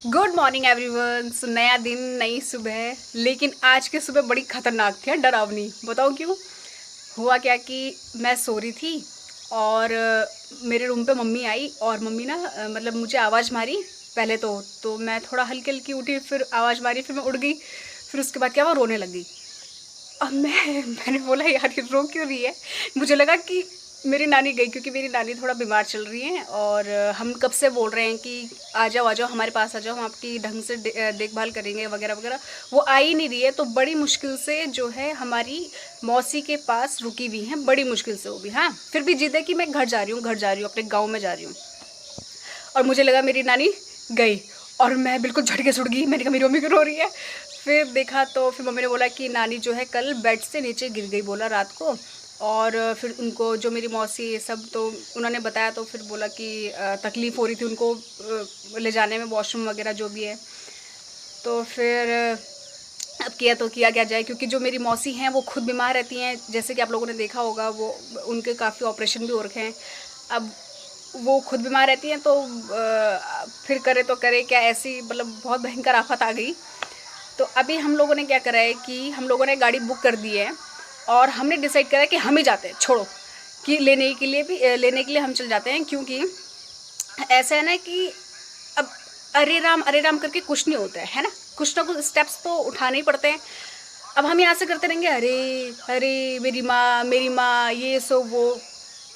Good morning everyone. नया दिन, नई सुबह। लेकिन आज की सुबह बड़ी खतरनाक थी, डरावनी। बताओ क्यों? हुआ क्या कि मैं सो रही थी और मेरे रूम पे मम्मी आई और मम्मी ना मतलब मुझे आवाज़ मारी। पहले तो मैं थोड़ा हल्की हल्की उठी, फिर आवाज़ मारी, फिर मैं उठ गई। फिर उसके बाद क्या, वो रोने लगी। अब मैंने बोला यार ये रो क्यों रही है। मुझे लगा कि मेरी नानी गई, क्योंकि मेरी नानी थोड़ा बीमार चल रही हैं और हम कब से बोल रहे हैं कि आ जाओ हमारे पास आ जाओ, हम आपकी ढंग से देखभाल करेंगे वगैरह वगैरह। वो आ ही नहीं रही है, तो बड़ी मुश्किल से जो है हमारी मौसी के पास रुकी हुई हैं, बड़ी मुश्किल से वो भी। हाँ, फिर भी जिद है कि मैं घर जा रही हूँ, घर जा रही हूँ, अपने गाँव में जा रही हूँ। और मुझे लगा मेरी नानी गई और मैं बिल्कुल झटके से उठ गई। मैंने कहा मेरी मम्मी क्यों रो रही है। फिर देखा तो फिर मम्मी ने बोला कि नानी जो है कल बेड से नीचे गिर गई, बोला रात को। और फिर उनको जो मेरी मौसी ये सब तो उन्होंने बताया, तो फिर बोला कि तकलीफ़ हो रही थी उनको ले जाने में, वॉशरूम वगैरह जो भी है। तो फिर अब किया तो किया क्या जाए, क्योंकि जो मेरी मौसी हैं वो खुद बीमार रहती हैं, जैसे कि आप लोगों ने देखा होगा, वो उनके काफ़ी ऑपरेशन भी हो रखे हैं। अब वो खुद बीमार रहती हैं, तो फिर करे तो करे क्या, ऐसी मतलब बहुत भयंकर आफत आ गई। तो अभी हम लोगों ने क्या करा है कि हम लोगों ने गाड़ी बुक कर दी है और हमने डिसाइड करा है कि हम ही जाते हैं, छोड़ो कि लेने के लिए हम चल जाते हैं। क्योंकि ऐसा है ना कि अब अरे राम करके कुछ नहीं होता है ना, कुछ ना कुछ स्टेप्स तो उठाने ही पड़ते हैं। अब हम यहाँ से करते रहेंगे, अरे अरे मेरी माँ ये सो वो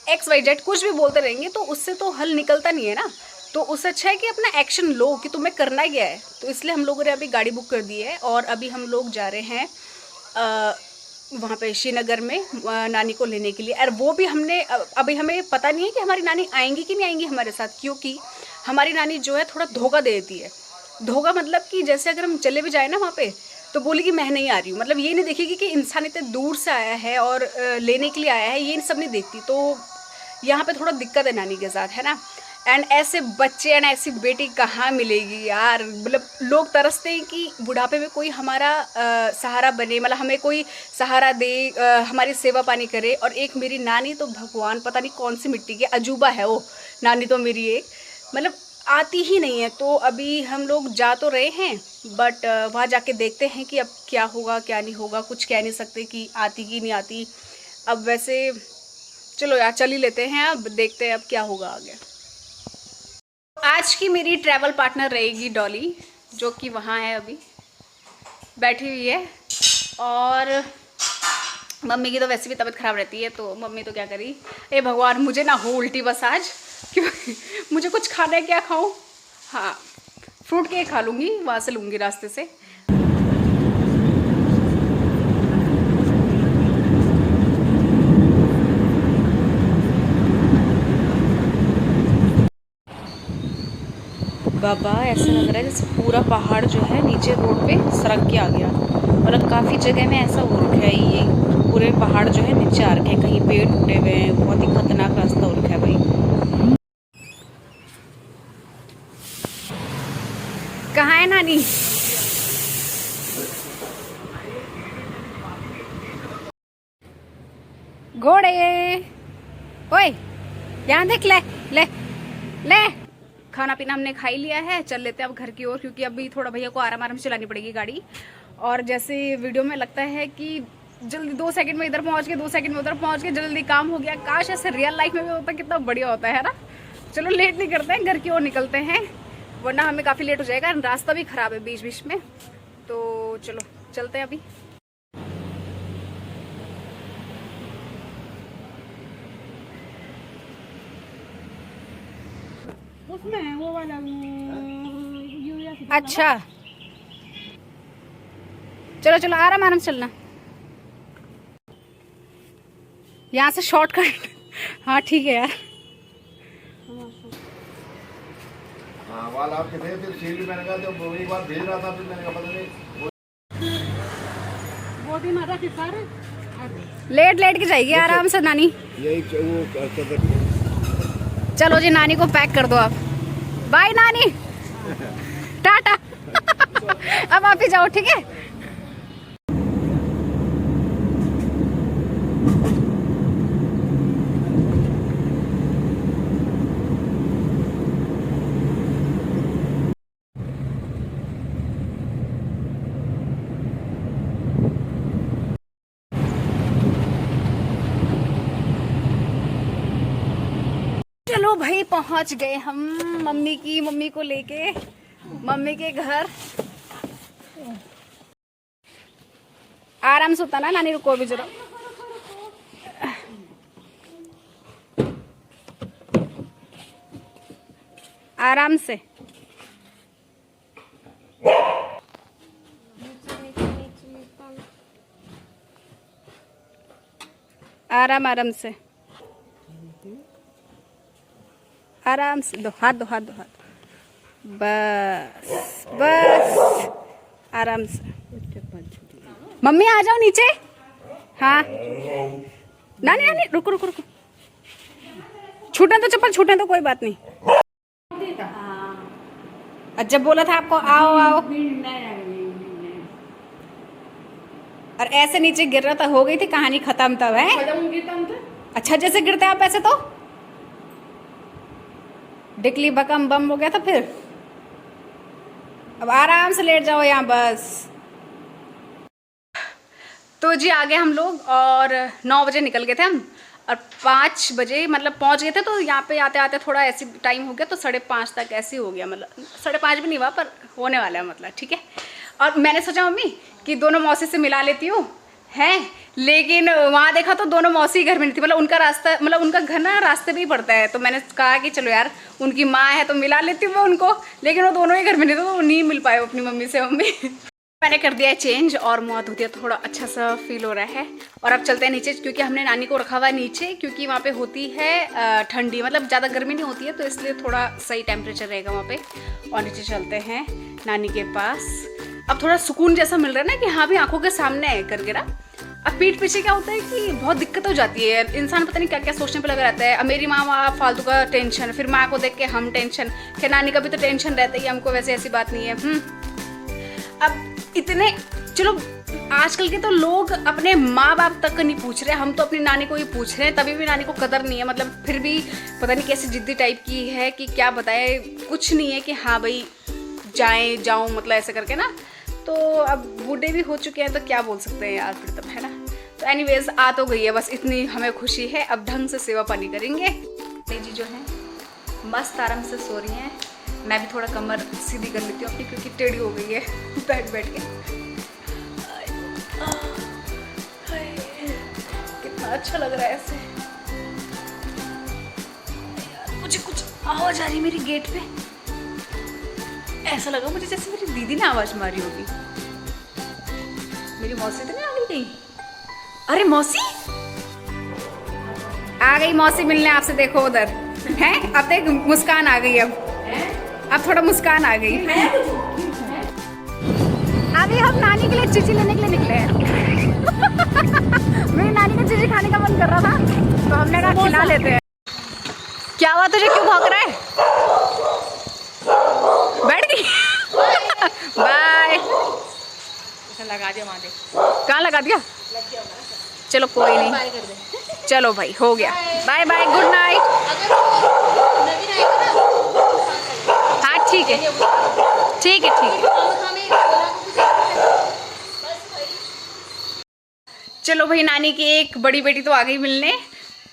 एक्स वाई जेड कुछ भी बोलते रहेंगे, तो उससे तो हल निकलता नहीं है ना। तो उससे अच्छा है कि अपना एक्शन लो कि तुम्हें करना क्या है। तो इसलिए हम लोगों ने अभी गाड़ी बुक कर दी है और अभी हम लोग जा रहे हैं वहाँ पे श्रीनगर में नानी को लेने के लिए। और वो भी हमने अभी हमें पता नहीं है कि हमारी नानी आएंगी कि नहीं आएंगी हमारे साथ, क्योंकि हमारी नानी जो है थोड़ा धोखा दे देती है। धोखा मतलब कि जैसे अगर हम चले भी जाए ना वहाँ पे, तो बोलेगी मैं नहीं आ रही हूँ। मतलब ये नहीं देखेगी कि इंसान इतने दूर से आया है और लेने के लिए आया है, ये सब नहीं देखती। तो यहाँ पे थोड़ा दिक्कत है नानी के साथ, है ना। एंड ऐसे बच्चे एंड ऐसी बेटी कहाँ मिलेगी यार। मतलब लोग तरसते हैं कि बुढ़ापे में कोई हमारा सहारा बने, मतलब हमें कोई सहारा दे, हमारी सेवा पानी करे। और एक मेरी नानी तो भगवान पता नहीं कौन सी मिट्टी की अजूबा है वो नानी। तो मेरी एक मतलब आती ही नहीं है। तो अभी हम लोग जा तो रहे हैं, बट वहाँ जाके देखते हैं कि अब क्या होगा क्या नहीं होगा। कुछ कह नहीं सकते कि आती कि नहीं आती। अब वैसे चलो यार चल ही लेते हैं, अब देखते हैं अब क्या होगा आगे। आज की मेरी ट्रैवल पार्टनर रहेगी डॉली, जो कि वहाँ है अभी बैठी हुई है। और मम्मी की तो वैसे भी तबीयत ख़राब रहती है, तो मम्मी तो क्या करी। ए भगवान, मुझे ना हो उल्टी बस आज कि मुझे कुछ खाना है, क्या खाऊं। हाँ, फ्रूट केक खा लूँगी, वहाँ से लूँगी रास्ते से। बाबा ऐसा लग रहा है जैसे पूरा पहाड़ जो है नीचे रोड पे सरक के आ गया। मतलब काफ़ी जगह में ऐसा हो रखा है, ये पूरे पहाड़ जो है नीचे आ रखे हैं, कहीं पेड़ टूटे हुए हैं। बहुत ही खतरनाक रास्ता हो रखा है भाई। कहाँ है नानी? घोड़े, ओए यहाँ देख, ले ले ले। खाना पीना हमने खा ही लिया है, चल लेते हैं अब घर की ओर, क्योंकि अभी थोड़ा भैया को आराम आराम से चलानी पड़ेगी गाड़ी। और जैसे वीडियो में लगता है कि जल्दी 2 सेकंड में इधर पहुंच गए, 2 सेकंड में उधर पहुंच गए, जल्दी काम हो गया। काश ऐसे रियल लाइफ में भी होता, कितना बढ़िया होता है ना। चलो लेट नहीं करते हैं, घर की ओर निकलते हैं, वरना हमें काफ़ी लेट हो जाएगा। रास्ता भी ख़राब है बीच बीच में, तो चलो चलते हैं अभी। उसमें वो वाला यूरिया अच्छा चलो चलो, आराम आराम से चलना, यहाँ से शॉर्टकट। हाँ ठीक है यार। हाँ वाल आपके थे, फिर सीढ़ी मैंने कहा जब एक बार भेज रहा था, फिर मैंने कहा पता नहीं वो भी मारा कि सारे लेट लेट के जाएगी आराम से नानी। यही वो चलो जी, नानी को पैक कर दो आप। बाय नानी, टाटा। अब आप ही जाओ, ठीक है। भाई पहुंच गए हम मम्मी को लेके मम्मी के घर। आराम से होता ना नानी, रुको भी जरा। आराम से, आराम से, आराम से। दो हाथ, बस बस, आराम से। मम्मी आ जाओ नीचे। हाँ नानी रुको। छूटने तो चप्पल, छूटने तो कोई बात नहीं। जब बोला था आपको आओ। और ऐसे नीचे गिर रहा था, हो गई थी कहानी खत्म तब है। अच्छा जैसे गिरते आप ऐसे तो डिकली बकम बम हो गया था फिर। अब आराम से लेट जाओ यहाँ बस। तो जी आ गए हम लोग और 9 बजे निकल गए थे हम और 5 बजे मतलब पहुँच गए थे। तो यहाँ पे आते आते थोड़ा ऐसी टाइम हो गया तो 5:30 तक ऐसे ही हो गया, मतलब 5:30 भी नहीं हुआ पर होने वाला है मतलब, ठीक है। और मैंने सोचा मम्मी कि दोनों मौसी से मिला लेती हूँ हैं, लेकिन वहाँ देखा तो दोनों मौसी घर में नहीं थी, मतलब उनका रास्ता, मतलब उनका घर ना रास्ते पे ही पड़ता है। तो मैंने कहा कि चलो यार उनकी माँ है तो मिला लेती हूँ मैं उनको, लेकिन वो दोनों ही घर में नहीं थे तो नहीं मिल पाए अपनी मम्मी से। मम्मी मैंने कर दिया है चेंज और मुँह धो दिया, थोड़ा अच्छा सा फील हो रहा है। और अब चलते हैं नीचे क्योंकि हमने नानी को रखा हुआ है नीचे, क्योंकि वहाँ पे होती है ठंडी, मतलब ज़्यादा गर्मी नहीं होती है तो इसलिए थोड़ा सही टेम्परेचर रहेगा वहाँ पे। और नीचे चलते हैं नानी के पास। अब थोड़ा सुकून जैसा मिल रहा है ना कि हाँ भी आंखों के सामने है करके ना। अब पीठ पीछे क्या होता है कि बहुत दिक्कत हो जाती है, इंसान पता नहीं क्या क्या सोचने पे लगा रहता है। अब मेरी माँ वहाँ फालतू का टेंशन, फिर माँ को देख के हम टेंशन, फिर नानी का भी तो टेंशन रहता है हमको, वैसे ऐसी बात नहीं है। अब इतने चलो आजकल के तो लोग अपने माँ बाप तक नहीं पूछ रहे, हम तो अपनी नानी को ही पूछ रहे हैं, तभी भी नानी को कदर नहीं है। मतलब फिर भी पता नहीं कैसी जिद्दी टाइप की है कि क्या बताए, कुछ नहीं है कि हाँ भाई जाऊँ मतलब ऐसे करके ना। तो अब बूढ़े भी हो चुके हैं तो क्या बोल सकते हैं यार फिर तब, है ना। तो एनीवेज आ तो गई है, बस इतनी हमें खुशी है। अब ढंग से सेवा पानी करेंगे। तेजी जो है मस्त आराम से सो रही हैं, मैं भी थोड़ा कमर सीधी कर लेती हूँ अपनी क्योंकि टेढ़ी हो गई है बैठ के। कितना अच्छा लग रहा है ऐसे। मुझे कुछ आवाज आ रही मेरी गेट पे, ऐसा लगा मुझे जैसे मेरी दीदी ने आवाज मारी होगी। मेरी मौसी तो नहीं आ गई कहीं? अरे मौसी आ गई, मौसी मिलने आपसे, देखो उधर है। अब देख मुस्कान आ गई, अब थोड़ा मुस्कान आ गई। अभी हम नानी के लिए चीची लेने के लिए निकले हैं। मेरी नानी को चीची खाने का मन कर रहा था तो हमने कहा खिला लेते हैं। क्या हुआ तुझे, क्यों भौंक रहा है? बैठ गई बाय। लगा दिया वहाँ, कहाँ लगा दिया? चलो कोई नहीं, चलो भाई हो गया, बाय बाय, गुड नाइट। हाँ ठीक है ठीक है ठीक है। चलो भाई नानी की एक बड़ी बेटी तो आ गई मिलने,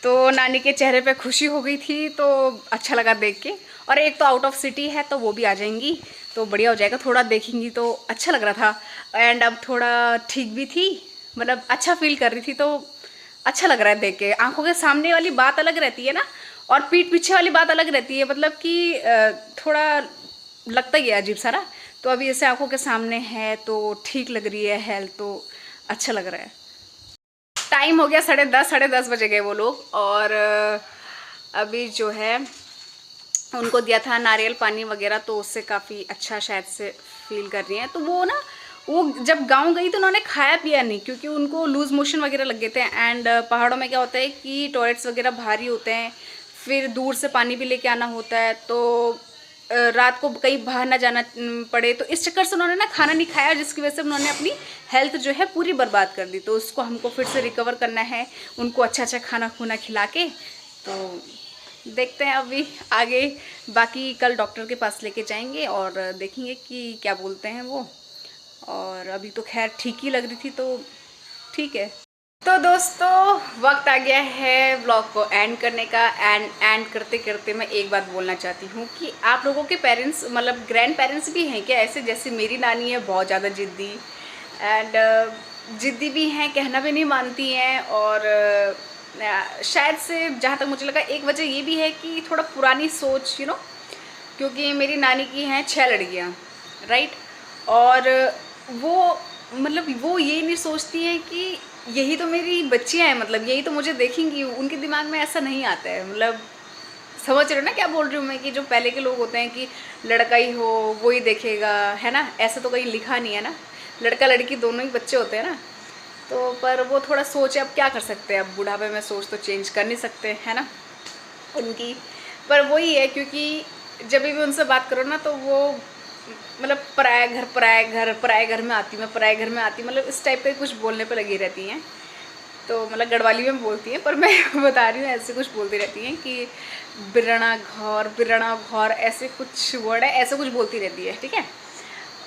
तो नानी के चेहरे पे खुशी हो गई थी तो अच्छा लगा देख के। और एक तो आउट ऑफ सिटी है तो वो भी आ जाएंगी तो बढ़िया हो जाएगा, थोड़ा देखेंगी तो अच्छा लग रहा था। एंड अब थोड़ा ठीक भी थी, मतलब अच्छा फील कर रही थी तो अच्छा लग रहा है देख के। आंखों के सामने वाली बात अलग रहती है ना और पीठ पीछे वाली बात अलग रहती है, मतलब कि थोड़ा लगता ही है अजीब सा ना। तो अभी ऐसे आंखों के सामने है तो ठीक लग रही है हेल्थ, तो अच्छा लग रहा है। टाइम हो गया 10:30 बजे गए वो लोग। और अभी जो है उनको दिया था नारियल पानी वगैरह तो उससे काफ़ी अच्छा शायद से फील कर रही हैं। तो वो जब गांव गई तो उन्होंने खाया पिया नहीं क्योंकि उनको लूज मोशन वगैरह लग गए थे। एंड पहाड़ों में क्या होता है कि टॉयलेट्स वगैरह भारी होते हैं, फिर दूर से पानी भी लेके आना होता है, तो रात को कहीं बाहर ना जाना पड़े, तो इस चक्कर से उन्होंने ना खाना नहीं खाया, जिसकी वजह से उन्होंने अपनी हेल्थ जो है पूरी बर्बाद कर दी। तो उसको हमको फिर से रिकवर करना है, उनको अच्छा अच्छा खाना खुना खिला के। तो देखते हैं अभी आगे, बाकी कल डॉक्टर के पास लेके जाएंगे और देखेंगे कि क्या बोलते हैं वो। और अभी तो खैर ठीक ही लग रही थी तो ठीक है। तो दोस्तों वक्त आ गया है व्लॉग को एंड करने का। एंड करते करते मैं एक बात बोलना चाहती हूँ कि आप लोगों के पेरेंट्स मतलब ग्रैंड पेरेंट्स भी हैं क्या ऐसे, जैसे मेरी नानी है बहुत ज़्यादा ज़िद्दी एंड ज़िद्दी भी हैं, कहना भी नहीं मानती हैं। और शायद से जहाँ तक मुझे लगा एक वजह ये भी है कि थोड़ा पुरानी सोच क्योंकि मेरी नानी की हैं 6 लड़कियाँ, राइट। और वो मतलब वो ये नहीं सोचती हैं कि यही तो मेरी बच्चियाँ हैं, मतलब यही तो मुझे देखेंगी। उनके दिमाग में ऐसा नहीं आता है, मतलब समझ रहे हो ना क्या बोल रही हूँ मैं, कि जो पहले के लोग होते हैं कि लड़का ही हो वो ही देखेगा, है ना। ऐसा तो कहीं लिखा नहीं है ना, लड़का लड़की दोनों ही बच्चे होते हैं ना। तो पर वो थोड़ा सोच है, अब क्या कर सकते हैं, अब बुढ़ापे में सोच तो चेंज कर नहीं सकते, है ना उनकी। पर वही है, क्योंकि जब भी उनसे बात करो ना तो वो मतलब पराया घर पराए घर में आती, मैं पराए घर में आती, मतलब इस टाइप का कुछ बोलने पे लगी रहती हैं। तो मतलब गढ़वाली में बोलती हैं, पर मैं बता रही हूँ ऐसे कुछ बोलती रहती हैं कि बिरणा घौर ऐसे कुछ वर्ड है, ऐसे कुछ बोलती रहती है, ठीक है।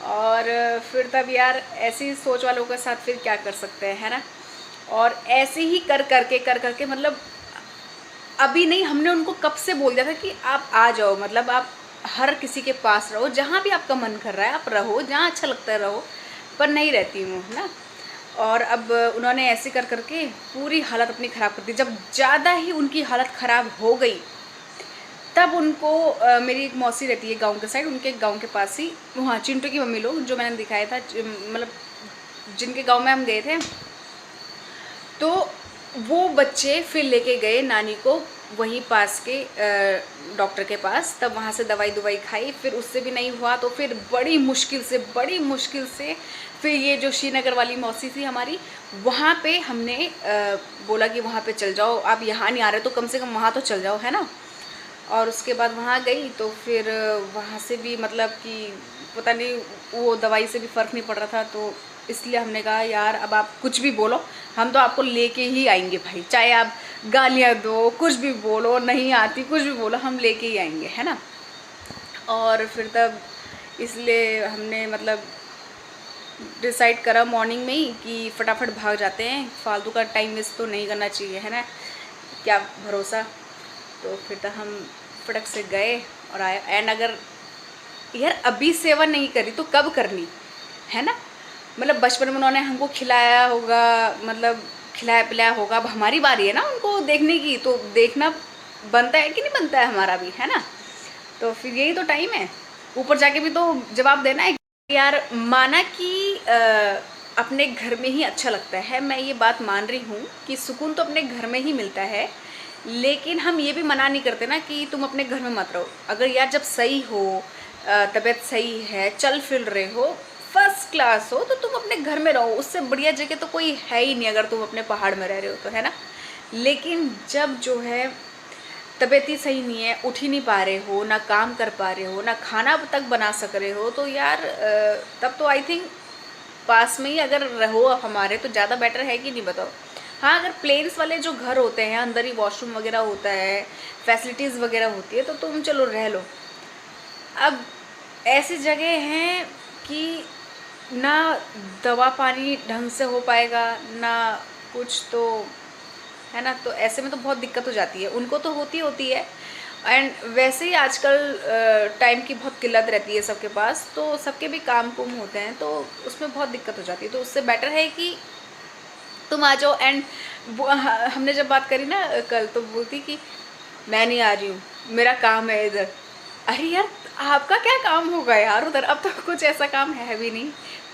और फिर तब यार ऐसी सोच वालों के साथ फिर क्या कर सकते हैं, है ना। और ऐसे ही कर करके मतलब अभी नहीं, हमने उनको कब से बोल दिया था कि आप आ जाओ, मतलब आप हर किसी के पास रहो, जहाँ भी आपका मन कर रहा है आप रहो, जहाँ अच्छा लगता है रहो, पर नहीं रहती हूँ ना। और अब उन्होंने ऐसे कर करके पूरी हालत अपनी ख़राब कर दी। जब ज़्यादा ही उनकी हालत ख़राब हो गई तब उनको मेरी एक मौसी रहती है गांव के साइड, उनके गांव के पास ही, वहाँ चिंटू की मम्मी लोग जो मैंने दिखाया था, मतलब जिनके गांव में हम गए थे, तो वो बच्चे फिर लेके गए नानी को वहीं पास के डॉक्टर के पास। तब वहाँ से दवाई खाई, फिर उससे भी नहीं हुआ तो फिर बड़ी मुश्किल से फिर ये जो श्रीनगर वाली मौसी थी हमारी, वहाँ पे हमने बोला कि वहाँ पे चल जाओ, आप यहाँ नहीं आ रहे तो कम से कम वहाँ तो चल जाओ, है ना। और उसके बाद वहाँ गई तो फिर वहाँ से भी मतलब कि पता नहीं वो दवाई से भी फ़र्क नहीं पड़ रहा था, तो इसलिए हमने कहा यार अब आप कुछ भी बोलो हम तो आपको लेके ही आएंगे भाई, चाहे आप गालियाँ दो, कुछ भी बोलो, नहीं आती कुछ भी बोलो, हम लेके ही आएंगे, है ना। और फिर तब इसलिए हमने मतलब डिसाइड करा मॉर्निंग में ही कि फटाफट भाग जाते हैं, फालतू का टाइम वेस्ट तो नहीं करना चाहिए, है ना, क्या भरोसा। तो फिर तो हम फटक से गए और आए। एंड अगर यार अभी सेवा नहीं करी तो कब करनी, है ना। मतलब बचपन में उन्होंने हमको खिलाया होगा, मतलब खिलाया पिलाया होगा, अब हमारी बारी है ना उनको देखने की, तो देखना बनता है कि नहीं बनता है हमारा भी, है ना। तो फिर यही तो टाइम है, ऊपर जाके भी तो जवाब देना है। यार माना कि अपने घर में ही अच्छा लगता है, मैं ये बात मान रही हूँ कि सुकून तो अपने घर में ही मिलता है, लेकिन हम ये भी मना नहीं करते ना कि तुम अपने घर में मत रहो। अगर यार जब सही हो, तबीयत सही है, चल फिर रहे हो, फर्स्ट क्लास हो, तो तुम अपने घर में रहो, उससे बढ़िया जगह तो कोई है ही नहीं अगर तुम अपने पहाड़ में रह रहे हो तो, है ना। लेकिन जब जो है तबीयत ही सही नहीं है, उठ ही नहीं पा रहे हो, ना काम कर पा रहे हो, ना खाना तक बना सक रहे हो, तो यार तब तो आई थिंक पास में ही अगर रहो हमारे तो ज़्यादा बेटर है कि नहीं, बताओ। हाँ अगर प्लेन्स वाले जो घर होते हैं, अंदर ही वॉशरूम वगैरह होता है, फैसिलिटीज़ वगैरह होती है, तो तुम चलो रह लो। अब ऐसी जगह हैं कि ना दवा पानी ढंग से हो पाएगा ना कुछ, तो है ना। तो ऐसे में तो बहुत दिक्कत हो जाती है, उनको तो होती है। एंड वैसे ही आजकल टाइम की बहुत किल्लत रहती है सबके पास, तो सबके भी काम कुम होते हैं, तो उसमें बहुत दिक्कत हो जाती है। तो उससे बेटर है कि तुम आ जाओ। एंड हमने जब बात करी ना कल, तो बोलती कि मैं नहीं आ रही हूँ, मेरा काम है इधर। अरे यार आपका क्या काम होगा यार उधर, अब तो कुछ ऐसा काम है भी नहीं,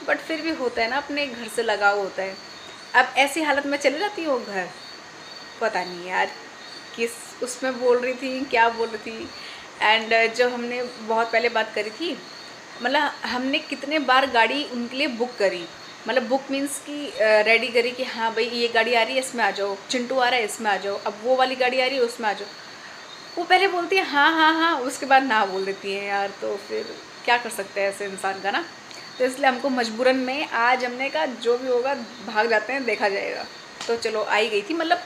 बट फिर भी होता है ना, अपने घर से लगाव होता है। अब ऐसी हालत में चले जाती हो घर, पता नहीं यार किस उसमें बोल रही थी, क्या बोल रही थी। एंड जो हमने बहुत पहले बात करी थी, मतलब हमने कितने बार गाड़ी उनके लिए बुक करी, मतलब बुक मीन्स कि रेडी करी कि हाँ भाई ये गाड़ी आ रही है इसमें आ जाओ, चिंटू आ रहा है इसमें आ जाओ, अब वो वाली गाड़ी आ रही है उसमें आ जाओ। वो पहले बोलती है हाँ हाँ हाँ, उसके बाद ना बोल देती हैं यार, तो फिर क्या कर सकते हैं ऐसे इंसान का ना। तो इसलिए हमको मजबूरन में आज हमने कहा जो भी होगा भाग जाते हैं, देखा जाएगा। तो चलो आई गई थी, मतलब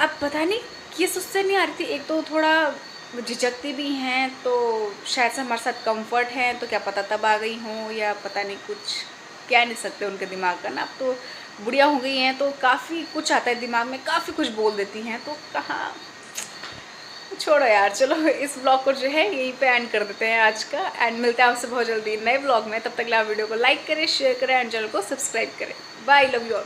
अब पता नहीं किस उससे नहीं आ रही थी, एक तो थोड़ा झिझकती भी हैं, तो शायद से हमारे साथ कंफर्ट है, तो क्या पता तब आ गई हों, या पता नहीं कुछ कह नहीं सकते उनके दिमाग का ना। अब तो बुढ़िया हो गई हैं तो काफ़ी कुछ आता है दिमाग में, काफ़ी कुछ बोल देती हैं, तो कहाँ, छोड़ो यार। चलो इस ब्लॉग को जो है यहीं पे एंड कर देते हैं आज का, एंड मिलते हैं आपसे बहुत जल्दी नए ब्लॉग में। तब तक वीडियो को लाइक करें, शेयर करें एंड चैनल को सब्सक्राइब करें। Bye, love you all.